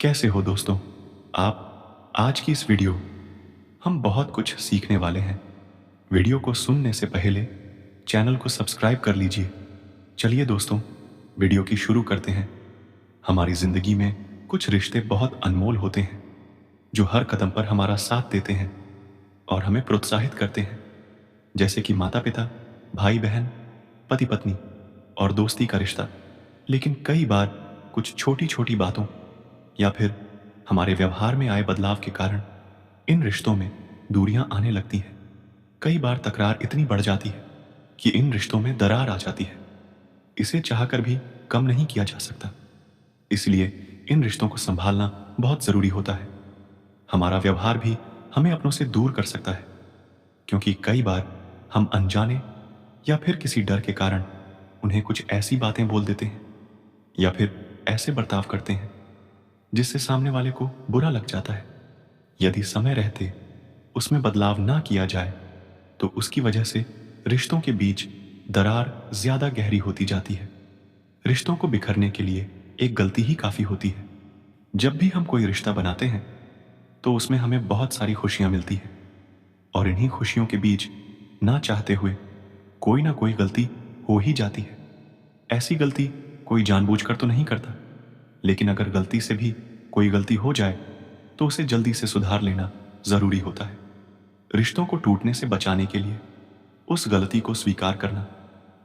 कैसे हो दोस्तों? आप आज की इस वीडियो हम बहुत कुछ सीखने वाले हैं। वीडियो को सुनने से पहले चैनल को सब्सक्राइब कर लीजिए। चलिए दोस्तों, वीडियो की शुरू करते हैं। हमारी ज़िंदगी में कुछ रिश्ते बहुत अनमोल होते हैं, जो हर कदम पर हमारा साथ देते हैं और हमें प्रोत्साहित करते हैं। जैसे कि माता-पिता, भाई-बहन, पति-पत्नी और दोस्ती का रिश्ता। लेकिन कई बार कुछ छोटी-छोटी बातों या फिर हमारे व्यवहार में आए बदलाव के कारण इन रिश्तों में दूरियां आने लगती हैं। कई बार तकरार इतनी बढ़ जाती है कि इन रिश्तों में दरार आ जाती है। इसे चाहकर भी कम नहीं किया जा सकता। इसलिए इन रिश्तों को संभालना बहुत जरूरी होता है। हमारा व्यवहार भी हमें अपनों से दूर कर सकता है, क्योंकि कई बार हम अनजाने या फिर किसी डर के कारण उन्हें कुछ ऐसी बातें बोल देते हैं या फिर ऐसे बर्ताव करते हैं जिससे सामने वाले को बुरा लग जाता है। यदि समय रहते उसमें बदलाव ना किया जाए तो उसकी वजह से रिश्तों के बीच दरार ज्यादा गहरी होती जाती है। रिश्तों को बिखरने के लिए एक गलती ही काफी होती है। जब भी हम कोई रिश्ता बनाते हैं तो उसमें हमें बहुत सारी खुशियां मिलती हैं, और इन्हीं खुशियों के बीच ना चाहते हुए कोई ना कोई गलती हो ही जाती है। ऐसी गलती कोई जानबूझकर तो नहीं करता, लेकिन अगर गलती से भी कोई गलती हो जाए तो उसे जल्दी से सुधार लेना जरूरी होता है। रिश्तों को टूटने से बचाने के लिए उस गलती को स्वीकार करना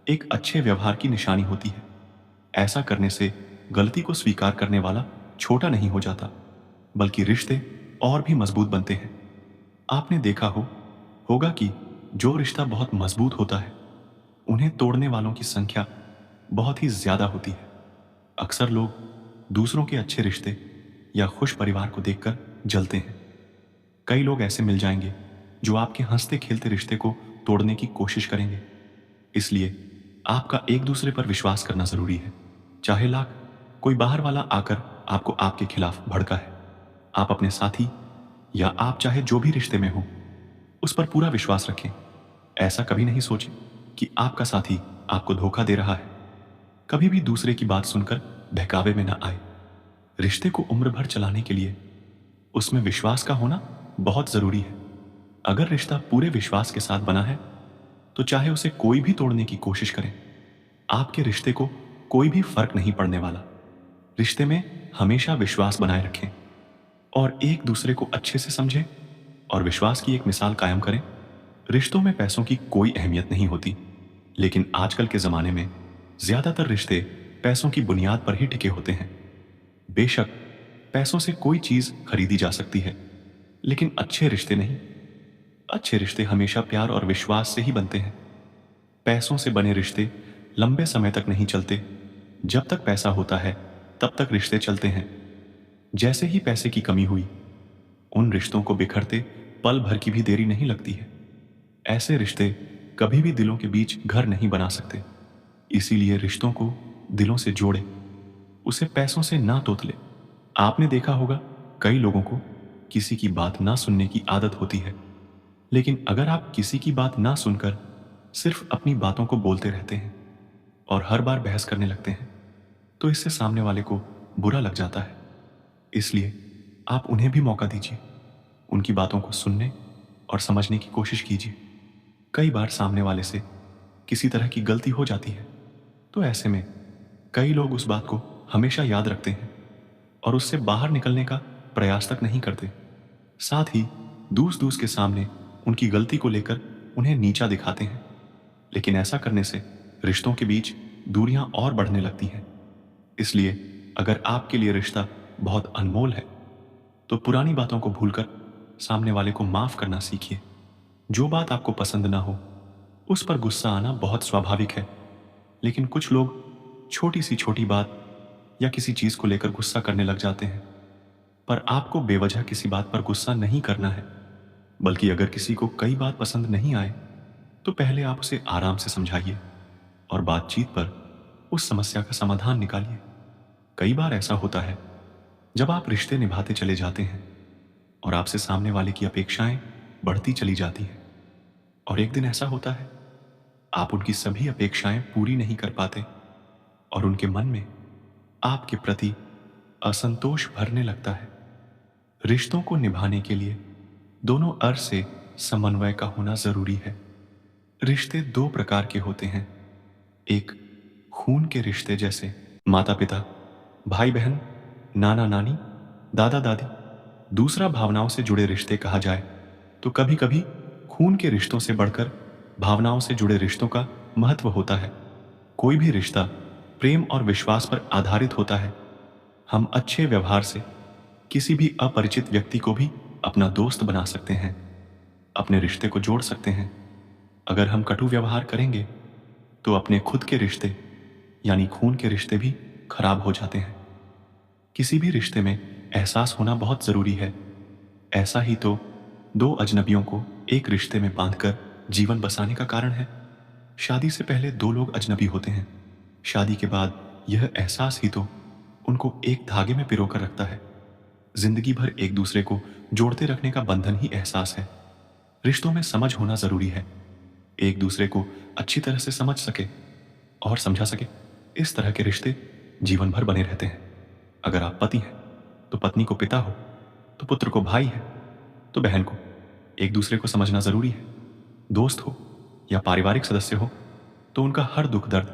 एक अच्छे व्यवहार की निशानी होती है। ऐसा करने से गलती को स्वीकार करने वाला छोटा नहीं हो जाता, बल्कि रिश्ते और भी मजबूत बनते हैं। आपने देखा होगा कि जो रिश्ता बहुत मजबूत होता है उन्हें तोड़ने वालों की संख्या बहुत ही ज्यादा होती है। अक्सर लोग दूसरों के अच्छे रिश्ते या खुश परिवार को देखकर जलते हैं। कई लोग ऐसे मिल जाएंगे जो आपके हंसते खेलते रिश्ते को तोड़ने की कोशिश करेंगे। इसलिए आपका एक दूसरे पर विश्वास करना जरूरी है। चाहे लाख कोई बाहर वाला आकर आपको आपके खिलाफ भड़का है, आप अपने साथी या आप चाहे जो भी रिश्ते में हो उस पर पूरा विश्वास रखें। ऐसा कभी नहीं सोचें कि आपका साथी आपको धोखा दे रहा है। कभी भी दूसरे की बात सुनकर बहकावे में ना आए। रिश्ते को उम्र भर चलाने के लिए उसमें विश्वास का होना बहुत जरूरी है। अगर रिश्ता पूरे विश्वास के साथ बना है तो चाहे उसे कोई भी तोड़ने की कोशिश करे, आपके रिश्ते को कोई भी फर्क नहीं पड़ने वाला। रिश्ते में हमेशा विश्वास बनाए रखें और एक दूसरे को अच्छे से समझें और विश्वास की एक मिसाल कायम करें। रिश्तों में पैसों की कोई अहमियत नहीं होती, लेकिन आजकल के जमाने में ज्यादातर रिश्ते पैसों की बुनियाद पर ही टिके होते हैं। बेशक पैसों से कोई चीज खरीदी जा सकती है, लेकिन अच्छे रिश्ते नहीं। अच्छे रिश्ते हमेशा प्यार और विश्वास से ही बनते हैं। पैसों से बने रिश्ते लंबे समय तक नहीं चलते। जब तक पैसा होता है तब तक रिश्ते चलते हैं। जैसे ही पैसे की कमी हुई, उन रिश्तों को बिखरते पल भर की भी देरी नहीं लगती है। ऐसे रिश्ते कभी भी दिलों के बीच घर नहीं बना सकते। इसीलिए रिश्तों को दिलों से जोड़े, उसे पैसों से ना तोतले। आपने देखा होगा कई लोगों को किसी की बात ना सुनने की आदत होती है, लेकिन अगर आप किसी की बात ना सुनकर सिर्फ अपनी बातों को बोलते रहते हैं और हर बार बहस करने लगते हैं, तो इससे सामने वाले को बुरा लग जाता है। इसलिए आप उन्हें भी मौका दीजिए, उनकी बातों को सुनने और समझने की कोशिश कीजिए। कई बार सामने वाले से किसी तरह की गलती हो जाती है, तो ऐसे में कई लोग उस बात को हमेशा याद रखते हैं और उससे बाहर निकलने का प्रयास तक नहीं करते। साथ ही दूस दूस के सामने उनकी गलती को लेकर उन्हें नीचा दिखाते हैं। लेकिन ऐसा करने से रिश्तों के बीच दूरियां और बढ़ने लगती हैं। इसलिए अगर आपके लिए रिश्ता बहुत अनमोल है तो पुरानी बातों को भूलकर सामने वाले को माफ करना सीखिए। जो बात आपको पसंद ना हो उस पर गुस्सा आना बहुत स्वाभाविक है, लेकिन कुछ लोग छोटी सी छोटी बात या किसी चीज को लेकर गुस्सा करने लग जाते हैं। पर आपको बेवजह किसी बात पर गुस्सा नहीं करना है, बल्कि अगर किसी को कई बात पसंद नहीं आए तो पहले आप उसे आराम से समझाइए और बातचीत पर उस समस्या का समाधान निकालिए। कई बार ऐसा होता है जब आप रिश्ते निभाते चले जाते हैं और आपसे सामने वाले की अपेक्षाएं बढ़ती चली जाती हैं, और एक दिन ऐसा होता है आप उनकी सभी अपेक्षाएं पूरी नहीं कर पाते और उनके मन में आपके प्रति असंतोष भरने लगता है। रिश्तों को निभाने के लिए दोनों अर से समन्वय का होना जरूरी है। रिश्ते दो प्रकार के होते हैं। एक खून के रिश्ते जैसे माता पिता, भाई बहन, नाना नानी, दादा दादी। दूसरा भावनाओं से जुड़े रिश्ते कहा जाए तो कभी कभी खून के रिश्तों से बढ़कर भावनाओं से जुड़े रिश्तों का महत्व होता है। कोई भी रिश्ता प्रेम और विश्वास पर आधारित होता है। हम अच्छे व्यवहार से किसी भी अपरिचित व्यक्ति को भी अपना दोस्त बना सकते हैं, अपने रिश्ते को जोड़ सकते हैं। अगर हम कटु व्यवहार करेंगे तो अपने खुद के रिश्ते यानी खून के रिश्ते भी खराब हो जाते हैं। किसी भी रिश्ते में एहसास होना बहुत जरूरी है। ऐसा ही तो दो अजनबियों को एक रिश्ते में बांधकर जीवन बसाने का कारण है। शादी से पहले दो लोग अजनबी होते हैं। शादी के बाद यह एहसास ही तो उनको एक धागे में पिरो कर रखता है। जिंदगी भर एक दूसरे को जोड़ते रखने का बंधन ही एहसास है। रिश्तों में समझ होना जरूरी है। एक दूसरे को अच्छी तरह से समझ सके और समझा सके, इस तरह के रिश्ते जीवन भर बने रहते हैं। अगर आप पति हैं तो पत्नी को पिता हो, तो पुत्र को भाई है तो बहन को। एक दूसरे को समझना जरूरी है। दोस्त हो या पारिवारिक सदस्य हो तो उनका हर दुख दर्द,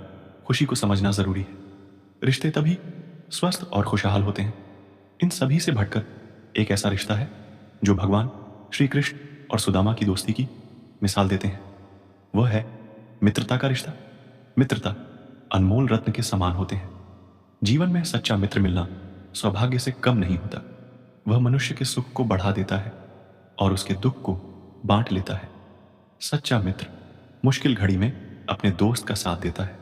खुशी को समझना जरूरी है। रिश्ते तभी स्वस्थ और खुशहाल होते हैं। इन सभी से बढ़कर एक ऐसा रिश्ता है जो भगवान श्री कृष्ण और सुदामा की दोस्ती की मिसाल देते हैं। वह है मित्रता का रिश्ता। मित्रता अनमोल रत्न के समान होते हैं। जीवन में सच्चा मित्र मिलना सौभाग्य से कम नहीं होता। वह मनुष्य के सुख को बढ़ा देता है और उसके दुख को बांट लेता है। सच्चा मित्र मुश्किल घड़ी में अपने दोस्त का साथ देता है।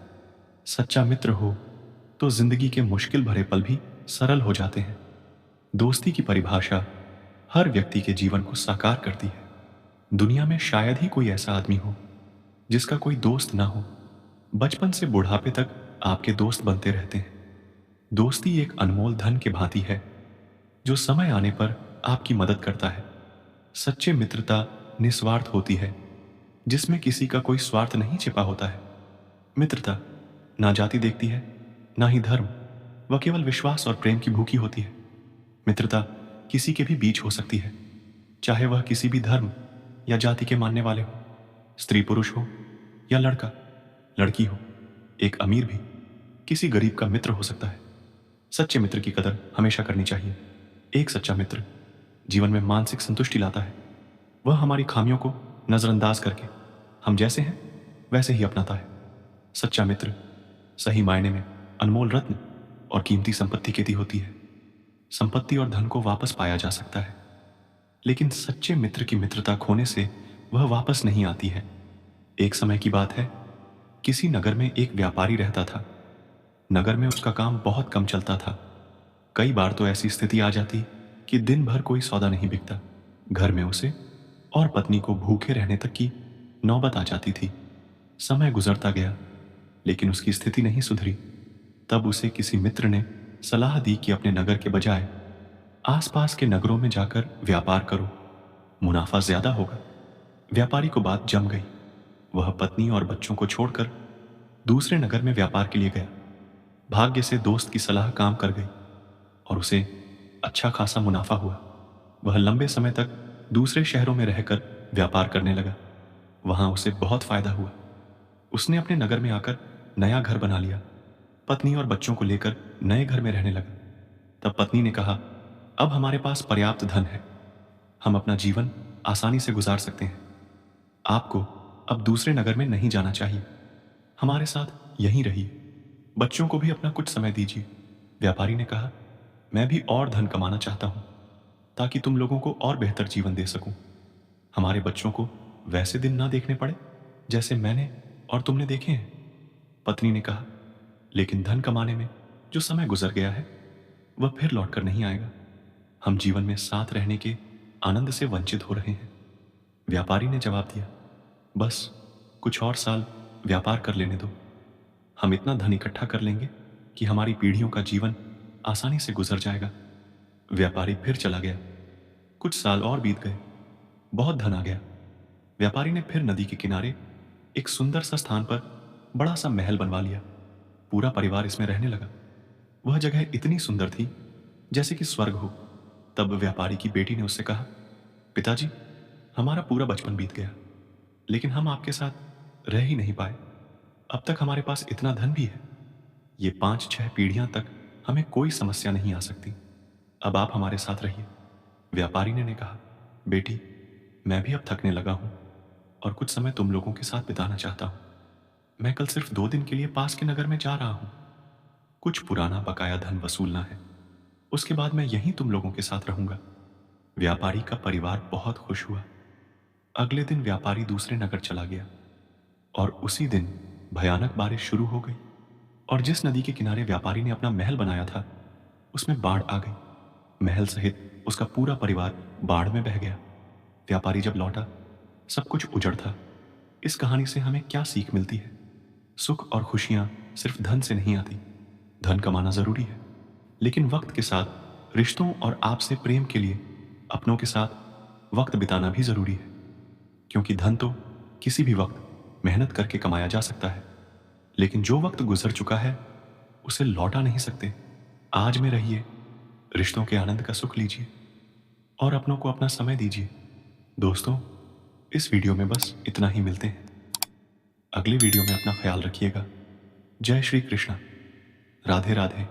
सच्चा मित्र हो तो जिंदगी के मुश्किल भरे पल भी सरल हो जाते हैं। दोस्ती की परिभाषा हर व्यक्ति के जीवन को साकार करती है। दुनिया में शायद ही कोई ऐसा आदमी हो जिसका कोई दोस्त ना हो। बचपन से बुढ़ापे तक आपके दोस्त बनते रहते हैं। दोस्ती एक अनमोल धन के भांति है जो समय आने पर आपकी मदद करता है। सच्चे मित्रता निस्वार्थ होती है, जिसमें किसी का कोई स्वार्थ नहीं छिपा होता है। मित्रता ना जाति देखती है, ना ही धर्म। वह केवल विश्वास और प्रेम की भूखी होती है। मित्रता किसी के भी बीच हो सकती है, चाहे वह किसी भी धर्म या जाति के मानने वाले हो। स्त्री पुरुष हो या लड़का लड़की हो, एक अमीर भी किसी गरीब का मित्र हो सकता है। सच्चे मित्र की कदर हमेशा करनी चाहिए। एक सच्चा मित्र जीवन में मानसिक संतुष्टि लाता है। वह हमारी खामियों को नजरअंदाज करके हम जैसे हैं वैसे ही अपनाता है। सच्चा मित्र सही मायने में अनमोल रत्न और कीमती संपत्ति की होती है। संपत्ति और धन को वापस पाया जा सकता है, लेकिन सच्चे मित्र की मित्रता खोने से वह वापस नहीं आती है। एक समय की बात है, किसी नगर में एक व्यापारी रहता था। नगर में उसका काम बहुत कम चलता था। कई बार तो ऐसी स्थिति आ जाती कि दिन भर कोई सौदा नहीं बिकता। घर में उसे और पत्नी को भूखे रहने तक की नौबत आ जाती थी। समय गुजरता गया, लेकिन उसकी स्थिति नहीं सुधरी। तब उसे किसी मित्र ने सलाह दी कि अपने नगर के बजाय आसपास के नगरों में जाकर व्यापार करो, मुनाफा ज्यादा होगा। व्यापारी को बात जम गई। वह पत्नी और बच्चों को छोड़कर दूसरे नगर में व्यापार के लिए गया। भाग्य से दोस्त की सलाह काम कर गई और उसे अच्छा खासा मुनाफा हुआ। वह लंबे समय तक दूसरे शहरों में रहकर व्यापार करने लगा। वहां उसे बहुत फायदा हुआ। उसने अपने नगर में आकर नया घर बना लिया। पत्नी और बच्चों को लेकर नए घर में रहने लगा। तब पत्नी ने कहा, अब हमारे पास पर्याप्त धन है, हम अपना जीवन आसानी से गुजार सकते हैं। आपको अब दूसरे नगर में नहीं जाना चाहिए, हमारे साथ यहीं रहिए। बच्चों को भी अपना कुछ समय दीजिए। व्यापारी ने कहा, मैं भी और धन कमाना चाहता हूं ताकि तुम लोगों को और बेहतर जीवन दे सकूं। हमारे बच्चों को वैसे दिन ना देखने पड़े जैसे मैंने और तुमने देखे हैं। पत्नी ने कहा, लेकिन धन कमाने में जो समय गुजर गया है वह फिर लौटकर नहीं आएगा। हम जीवन में साथ रहने के आनंद से वंचित हो रहे हैं। व्यापारी ने जवाब दिया, बस कुछ और साल व्यापार कर लेने दो। हम इतना धन इकट्ठा कर लेंगे कि हमारी पीढ़ियों का जीवन आसानी से गुजर जाएगा। व्यापारी फिर चला गया। कुछ साल और बीत गए। बहुत धन आ गया। व्यापारी ने फिर नदी के किनारे एक सुंदर सा स्थान पर बड़ा सा महल बनवा लिया। पूरा परिवार इसमें रहने लगा। वह जगह इतनी सुंदर थी जैसे कि स्वर्ग हो। तब व्यापारी की बेटी ने उससे कहा, पिताजी, हमारा पूरा बचपन बीत गया, लेकिन हम आपके साथ रह ही नहीं पाए। अब तक हमारे पास इतना धन भी है, ये 5-6 पीढ़ियां तक हमें कोई समस्या नहीं आ सकती। अब आप हमारे साथ रहिए। व्यापारी ने कहा, बेटी, मैं भी अब थकने लगा हूं और कुछ समय तुम लोगों के साथ बिताना चाहता हूं। मैं कल सिर्फ 2 दिन के लिए पास के नगर में जा रहा हूं। कुछ पुराना बकाया धन वसूलना है, उसके बाद मैं यहीं तुम लोगों के साथ रहूंगा। व्यापारी का परिवार बहुत खुश हुआ। अगले दिन व्यापारी दूसरे नगर चला गया और उसी दिन भयानक बारिश शुरू हो गई और जिस नदी के किनारे व्यापारी ने अपना महल बनाया था, उसमें बाढ़ आ गई। महल सहित उसका पूरा परिवार बाढ़ में बह गया। व्यापारी जब लौटा, सब कुछ उजड़ था। इस कहानी से हमें क्या सीख मिलती है? सुख और खुशियां सिर्फ धन से नहीं आती। धन कमाना जरूरी है, लेकिन वक्त के साथ रिश्तों और आपसे प्रेम के लिए अपनों के साथ वक्त बिताना भी जरूरी है। क्योंकि धन तो किसी भी वक्त मेहनत करके कमाया जा सकता है, लेकिन जो वक्त गुजर चुका है उसे लौटा नहीं सकते। आज में रहिए, रिश्तों के आनंद का सुख लीजिए और अपनों को अपना समय दीजिए। दोस्तों, इस वीडियो में बस इतना ही। मिलते हैं अगले वीडियो में। अपना ख्याल रखिएगा। जय श्री कृष्णा। राधे राधे।